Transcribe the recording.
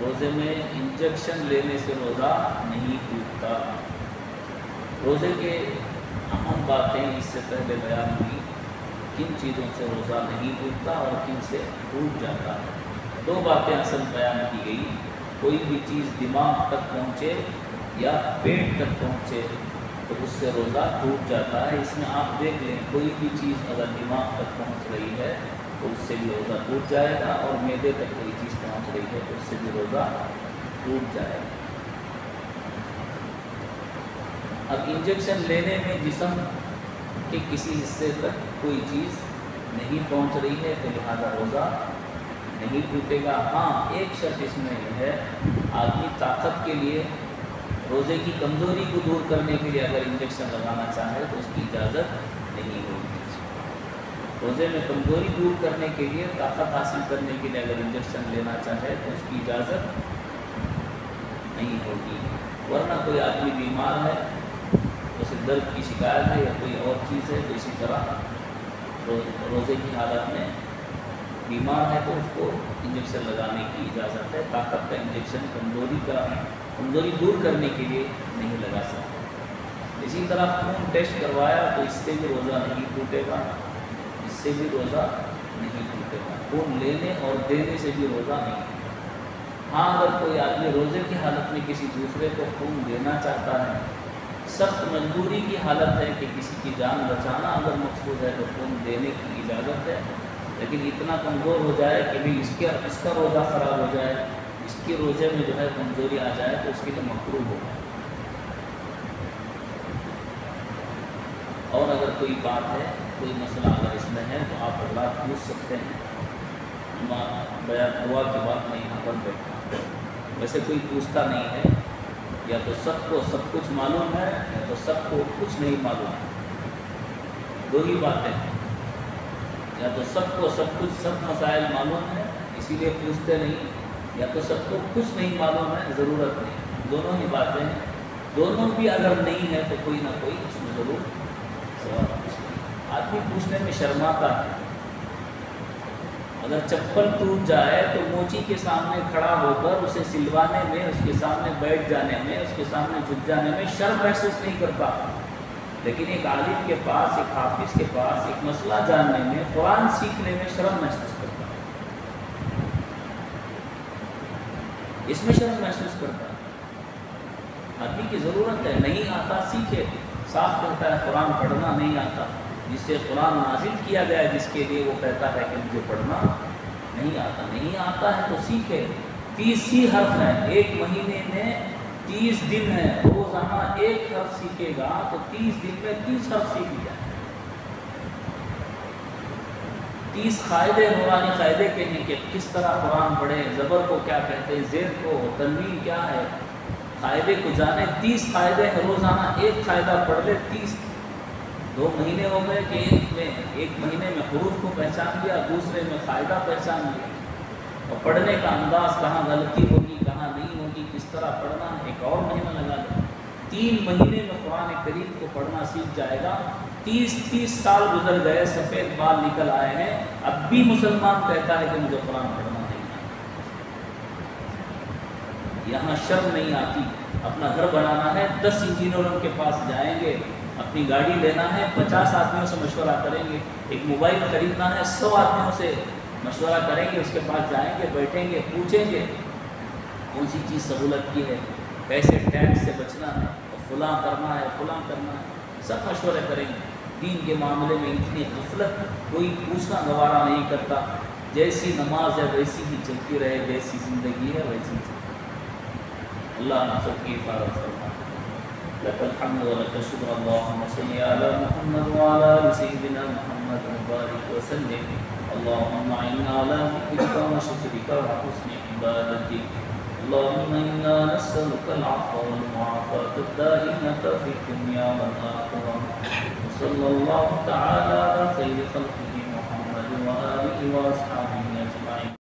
روزے میں انجیکشن لینے سے روزہ نہیں ٹوٹتا۔ روزے کے اہم باتیں اس سے پہلے بیان ہوئی، کن چیزوں سے روزہ نہیں ٹوٹتا اور کن سے ٹوٹ جاتا ہے۔ دو باتیں اصل بیان کی گئی، کوئی بھی چیز دماغ تک پہنچے یا پیٹ تک پہنچے تو اس سے روزہ ٹوٹ جاتا ہے۔ اس میں آپ دیکھ لیں، کوئی بھی چیز اگر دماغ تک پہنچ رہی ہے تو اس سے بھی روزہ ٹوٹ جائے گا، اور معدے تک کوئی چیز پہنچ رہی ہے تو اس سے بھی روزہ ٹوٹ جائے گا۔ اب انجیکشن لینے میں جسم کے کسی حصے تک کوئی چیز نہیں پہنچ رہی ہے تو لہذا روزہ نہیں ٹوٹے گا۔ ہاں، ایک شرط اس میں یہ ہے، آدمی طاقت کے لیے، روزے کی کمزوری کو دور کرنے کے لیے اگر انجیکشن لگانا چاہے تو اس کی اجازت نہیں ہوگی۔ روزے میں کمزوری دور کرنے کے لیے، طاقت حاصل کرنے کے لیے اگر انجیکشن لینا چاہے تو اس کی اجازت نہیں ہوگی۔ ورنہ کوئی آدمی بیمار ہے، اسے درد کی شکایت ہے یا کوئی اور چیز ہے تو اسی طرح روزے کی حالت میں بیمار ہے تو اس کو انجیکشن لگانے کی اجازت ہے۔ طاقت کا انجیکشن کمزوری دور کرنے کے لیے نہیں لگا سکتا۔ اسی طرح خون ٹیسٹ کروایا تو اس سے بھی روزہ نہیں ٹوٹے گا، اس سے بھی روزہ نہیں ٹوٹے گا۔ خون لینے اور دینے سے بھی روزہ نہیں۔ ہاں، اگر کوئی آدمی روزے کی حالت میں کسی دوسرے کو خون دینا چاہتا ہے، سخت مجبوری کی حالت ہے کہ کسی کی جان بچانا اگر مقصود ہے تو خون دینے کی اجازت ہے، لیکن اتنا کمزور ہو جائے کہ بھی اس کا روزہ خراب ہو جائے، اس کے روزے میں جو ہے کمزوری آ جائے تو اس کے لیے مکروہ ہوگا۔ اور اگر کوئی بات ہے، کوئی مسئلہ اگر اس میں ہے تو آپ حضرات پوچھ سکتے ہیں۔ بیان ہوا کے بعد میں یہاں پر بیٹھا، ویسے کوئی پوچھتا نہیں ہے، یا تو سب کو سب کچھ معلوم ہے یا تو سب کو کچھ نہیں معلوم ہے، دو ہی باتیں ہیں۔ یا تو سب کو سب کچھ، سب مسائل معلوم ہے اسی لیے پوچھتے نہیں، یا تو سب کو کچھ نہیں معلوم ہے، ضرورت نہیں۔ دونوں ہی باتیں ہیں، دونوں بھی اگر نہیں ہے تو کوئی نہ کوئی اس میں ضرور سوال پوچھنا۔ آدمی پوچھنے میں شرماتا ہے۔ اگر چپل ٹوٹ جائے تو موچی کے سامنے کھڑا ہو کر اسے سلوانے میں، اس کے سامنے بیٹھ جانے میں، اس کے سامنے جھک جانے میں شرم محسوس نہیں کرتا، لیکن ایک عالم کے پاس، ایک حافظ کے پاس ایک مسئلہ جاننے میں، قرآن سیکھنے میں شرم محسوس کرتا ہے، اس میں شرم محسوس کرتا ہے۔ آدمی کی ضرورت ہے، نہیں آتا سیکھے۔ صاف کہتا ہے قرآن پڑھنا نہیں آتا، جس سے قرآن نازل کیا گیا ہے، جس کے لیے وہ کہتا ہے کہ مجھے پڑھنا نہیں آتا۔ نہیں آتا ہے تو سیکھے۔ 30 ہی حرف ہیں، ایک مہینے میں 30 دن ہیں، روزانہ ایک حرف سیکھے گا تو 30 دن میں 30 حرف سیکھ لیا۔ 30 قاعدے، نورانی قاعدے کے ہیں کہ کس طرح قرآن پڑھیں، زبر کو کیا کہتے ہیں، زیر کو، تنوین کیا ہے، قاعدے کو جانے۔ 30 قاعدے ہیں، روزانہ ایک قاعدہ پڑھ لے، 30 2 مہینے ہو گئے کہ ایک مہینے میں حروف کو پہچان لیا، دوسرے میں قاعدہ پہچان لیا، اور پڑھنے کا انداز، کہاں غلطی ہوگی کہاں نہیں ہوگی، کس طرح پڑھنا ہے، ایک اور مہینہ لگا لے۔ 3 مہینے میں قرآن کریم کو پڑھنا سیکھ جائے گا۔ 30 سال گزر گئے، سفید بال نکل آئے ہیں، اب بھی مسلمان کہتا ہے کہ مجھے قرآن پڑھنا نہیں آتا۔ یہاں شرم نہیں آتی۔ اپنا گھر بنانا ہے، 10 انجینئروں کے پاس جائیں گے، اپنی گاڑی لینا ہے، 50 آدمیوں سے مشورہ کریں گے، ایک موبائل خریدنا ہے، 100 آدمیوں سے مشورہ کریں گے، اس کے پاس جائیں گے، بیٹھیں گے، پوچھیں گے کون سی چیز سہولت کی ہے، کیسے ٹیکس سے بچنا ہے، اور فلاں کرنا ہے، فلاں کرنا ہے، سب مشورے کریں گے۔ دین کے معاملے میں اتنی غفلت، کوئی پوچھنا گوارا نہیں کرتا۔ جیسی نماز ہے ویسی ہی چلتی رہے، جیسی زندگی ہے ویسی چلتی۔ اللہ ہم سب کی حفاظت فرمائے۔ لك الحمد ولك الشكر اللهم صل على محمد وعلى ال سيدنا محمد وبارك وسلم اللهم اعنا على ذكرك وشكرك وحسن عبادتك اللهم انا نسألك العفو والمعافاة الدائمة في الدنيا والآخرة وصلى الله تعالى على خير خلقه محمد وآله وأصحابه